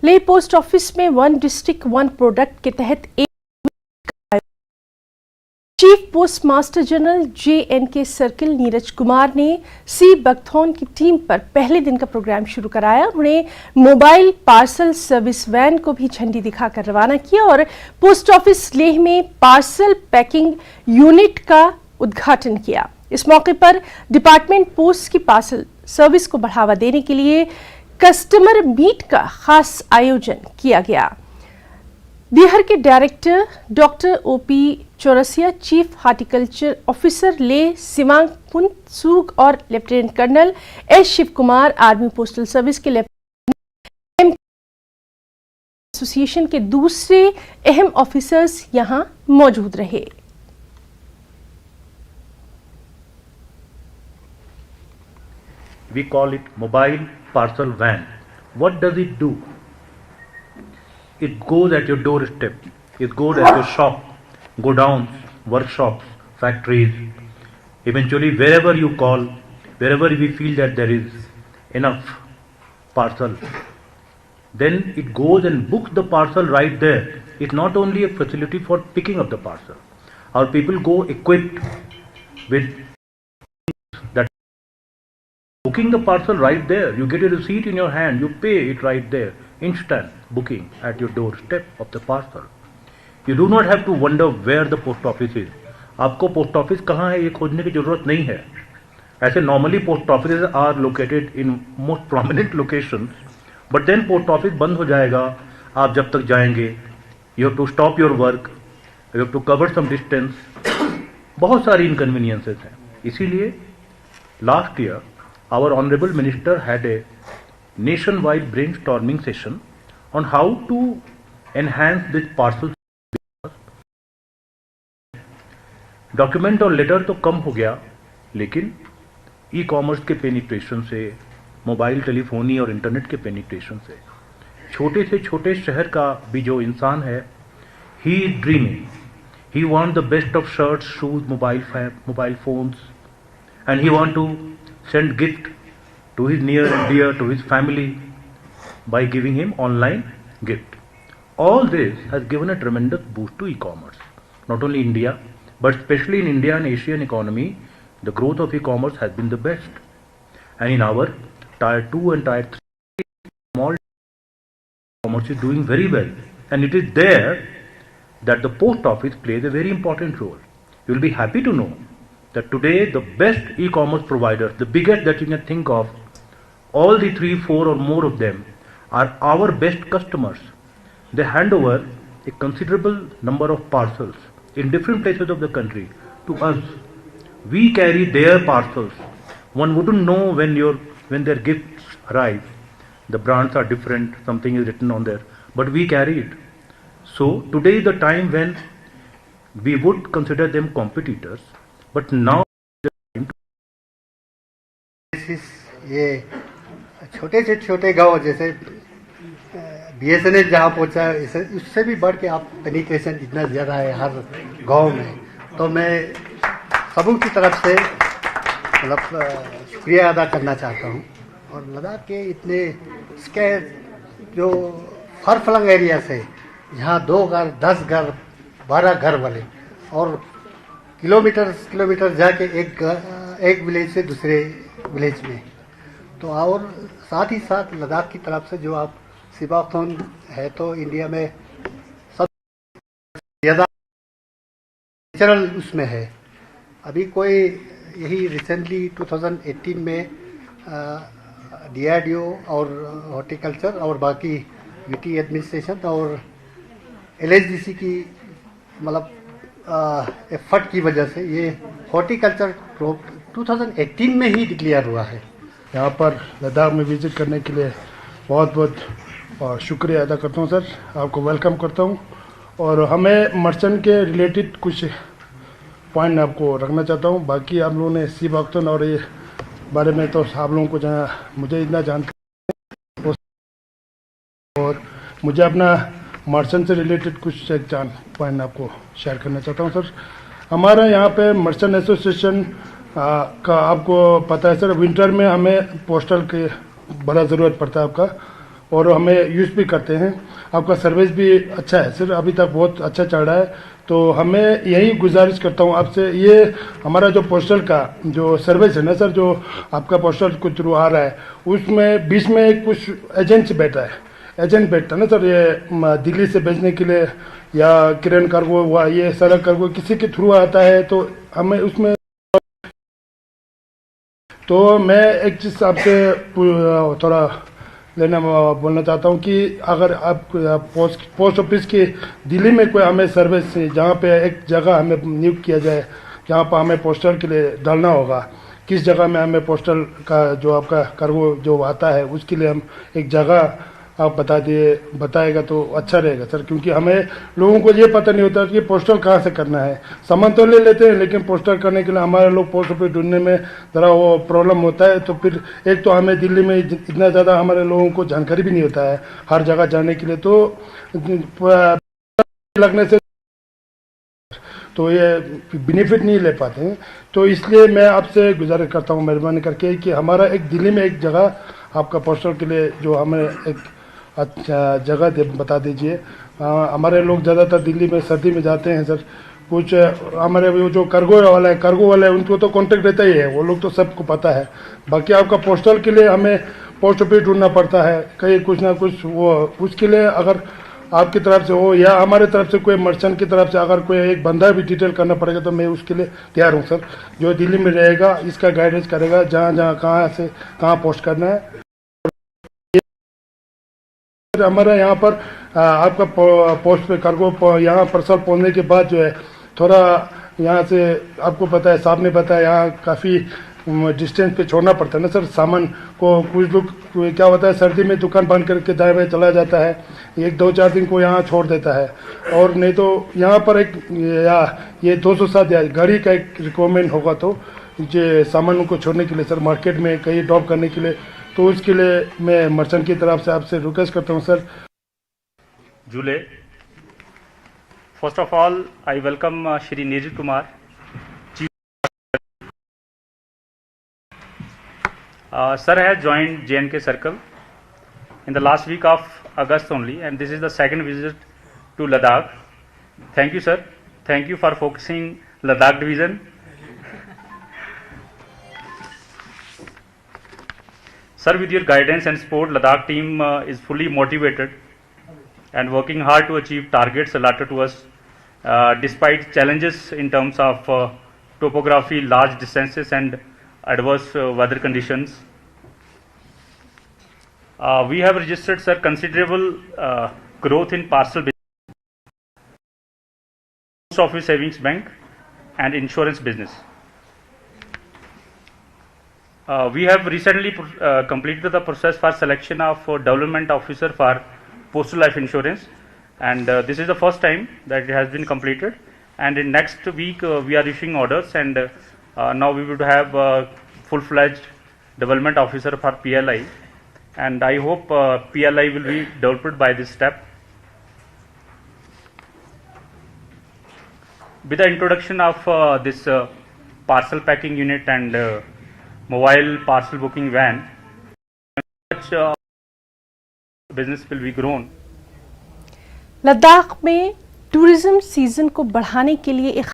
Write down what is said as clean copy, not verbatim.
Leh post office में one district one product के तहत एक chief post master general JNK circle Neeraj Kumar ने सी बकथॉन की टीम पर पहले दिन का प्रोग्राम शुरू कराया। उन्हें मोबाइल पार्सल सर्विस वैन को भी झंडी दिखाकर रवाना किया और पोस्ट ऑफिस लेह में पार्सल पैकिंग यूनिट का उद्घाटन किया। इस मौके पर डिपार्टमेंट पोस्ट की पार्सल सर्विस को बढ़ावा देने के लिए कस्टमर मीट का खास आयोजन किया गया। बिहार के director doctor OP Chaurasia, chief horticulture officer ले सिवांग पुनसूग और lieutenant colonel S Shiv Kumar, army postal service के लेफ्टिनेंट एसोसिएशन के दूसरे अहम ऑफिसर्स यहां मौजूद रहे। We call it mobile parcel van. What does it do? It goes at your doorstep. It goes at your shop, godowns, workshops, factories. Eventually, wherever you call, wherever we feel that there is enough parcel, then it goes and books the parcel right there. It's not only a facility for picking up the parcel. Our people go equipped with that. Booking the parcel right there, you get a receipt in your hand, you pay it right there, instant booking at your doorstep of the parcel. You do not have to wonder where the post office is. आपको post office कहाँ है ये खोजने की जरूरत नहीं है। ऐसे normally post office are located in most prominent location, but then post office बंद हो जाएगा आप जब तक जाएंगे। You have to stop your work, you have to cover some distance, बहुत सारी इनकन्वीनियंसेस हैं। इसीलिए last year our honorable minister had a nationwide brainstorming session on how to enhance this parcel. Document और लेटर तो कम हो गया, लेकिन e commerce के पेनिट्रेशन से, मोबाइल टेलीफोनी और इंटरनेट के पेनिट्रेशन से छोटे से छोटे शहर का भी जो इंसान है, he is dreaming, he want the best of shirts, shoes, mobile phones, and he want to send gift to his near and dear, to his family, by giving him online gift. All this has given a tremendous boost to e-commerce. Not only India, but especially in India and Asian economy, the growth of e-commerce has been the best. And in our tier 2 and tier 3, small e-commerce is doing very well. And it is there that the post office plays a very important role. You will be happy to know that today the best e-commerce providers, the biggest that you can think of, all the 3, 4 or more of them are our best customers. They hand over a considerable number of parcels in different places of the country to us. We carry their parcels. One wouldn't know when their gifts arrive. The brands are different, something is written on there, but we carry it. So today is the time when we would consider them competitors, but now ये छोटे से छोटे गांव जैसे BSNL जहाँ पहुँचा है, उससे भी बढ़ के आप पेनिट्रेशन इतना ज़्यादा है हर गांव में। तो मैं सबों की तरफ से मतलब शुक्रिया अदा करना चाहता हूँ। और लद्दाख के इतने इसके जो फर फ्लंग एरिया से, जहाँ 2 घर, 10 घर, 12 घर वाले, और किलोमीटर जाके एक विलेज से दूसरे विलेज में, तो और साथ ही साथ लद्दाख की तरफ से जो आप सिबाथोन है, तो इंडिया में सबसे ज़्यादा नेचुरल उसमें है। अभी कोई यही रिसेंटली 2018 में DRDO और हॉर्टिकल्चर और बाकी UT एडमिनिस्ट्रेशन और LHDC की मतलब एफर्ट की वजह से ये हॉर्टिकल्चर क्रॉप 2018 में ही डिक्लेयर हुआ है। यहाँ पर लद्दाख में विजिट करने के लिए बहुत बहुत शुक्रिया अदा करता हूँ सर, आपको वेलकम करता हूँ। और हमें मर्चेंट के रिलेटेड कुछ पॉइंट आपको रखना चाहता हूँ। बाकी आप लोगों ने सी बकथॉन और ये बारे में तो आप लोगों को मुझे इतना जानकारी, और मुझे अपना मर्चेंट से रिलेटेड कुछ एक पॉइंट आपको शेयर करना चाहता हूँ सर। हमारा यहाँ पे मर्चेंट एसोसिएशन का आपको पता है सर, विंटर में हमें पोस्टल के बड़ा ज़रूरत पड़ता है आपका, और हमें यूज़ भी करते हैं। आपका सर्विस भी अच्छा है सर, अभी तक बहुत अच्छा चल रहा है। तो हमें यही गुजारिश करता हूँ आपसे, ये हमारा जो पोस्टल का जो सर्विस है ना सर, जो आपका पोस्टल के थ्रू आ रहा है, उसमें बीच में कुछ एजेंट बैठा है, एजेंट बैठता है ना सर, ये दिल्ली से भेजने के लिए या किरण कार्गो हुआ, ये सड़क कार्गो किसी के थ्रू आता है, तो हमें उसमें, तो मैं एक चीज़ आपसे थोड़ा बोलना चाहता हूँ कि अगर आप पोस्ट ऑफिस की दिल्ली में कोई हमें सर्विस, जहाँ पे एक जगह हमें नियुक्त किया जाए, जहाँ पर हमें पोस्टल के लिए डालना होगा, किस जगह में हमें पोस्टल का जो आपका कार्गो जो आता है उसके लिए हम एक जगह आप बताएगा तो अच्छा रहेगा सर, क्योंकि हमें लोगों को ये पता नहीं होता कि पोस्टल कहाँ से करना है। सामान तो ले लेते हैं, लेकिन पोस्टल करने के लिए हमारे लोग पोस्ट ऑफिस ढूंढने में ज़रा वो प्रॉब्लम होता है। तो फिर एक तो हमें दिल्ली में इतना ज़्यादा हमारे लोगों को जानकारी भी नहीं होता है हर जगह जाने के लिए, तो लगने से तो ये बेनिफिट नहीं ले पाते हैं। तो इसलिए मैं आपसे गुजारिश करता हूँ मेहरबानी करके कि हमारा एक दिल्ली में एक जगह आपका पोस्टल के लिए जो हमें एक अच्छा जगह बता दीजिए। हमारे लोग ज़्यादातर दिल्ली में सर्दी में जाते हैं सर, कुछ हमारे वो जो कार्गो वाले उनको तो कांटेक्ट रहता ही है, वो लोग तो सबको पता है। बाकी आपका पोस्टल के लिए हमें पोस्ट ऑफिस ढूंढना पड़ता है कहीं कुछ ना कुछ, वो उसके लिए अगर आपकी तरफ से हो या हमारे तरफ से कोई मर्चेंट की तरफ से अगर कोई एक बंदा भी डिटेल करना पड़ेगा तो मैं उसके लिए तैयार हूँ सर, जो दिल्ली में रहेगा इसका गाइडेंस करेगा जहाँ जहाँ कहाँ से कहाँ पोस्ट करना है। हमारा यहाँ पर आपका पोस्ट पे कार्गो यहाँ पार्सल पहुँचने के बाद जो है थोड़ा यहाँ से आपको पता है, साहब ने बताया यहाँ काफ़ी डिस्टेंस पे छोड़ना पड़ता है ना सर सामान को। कुछ लोग क्या होता है सर्दी में दुकान बंद करके दाएं बाएं चला जाता है, 1-2-4 दिन को यहाँ छोड़ देता है, और नहीं तो यहाँ पर एक ये 207 गाड़ी का एक रिक्वायरमेंट होगा तो ये सामान को छोड़ने के लिए सर, मार्केट में कहीं ड्रॉप करने के लिए, तो उसके लिए मैं मर्चेंट की तरफ से आपसे रिक्वेस्ट करता हूँ sir. Jule, first of all, I welcome Shri Neeraj Kumar, Chief. Sir has joined J&K Circle in the last week of August only, and this is the second visit to Ladakh. Thank you, sir. Thank you for focusing Ladakh division. Sir, with your guidance and support, Ladakh team is fully motivated and working hard to achieve targets allotted to us, despite challenges in terms of topography, large distances and adverse weather conditions. We have registered, sir, considerable growth in parcel business, post office savings bank and insurance business. We have recently completed the process for selection of development officer for postal life insurance, and this is the first time that it has been completed, and in next week we are issuing orders, and now we would have full-fledged development officer for PLI, and I hope PLI will be developed by this step. With the introduction of this parcel packing unit and mobile parcel booking van, much business will be grown. Ladakh में tourism season को बढ़ाने के लिए एक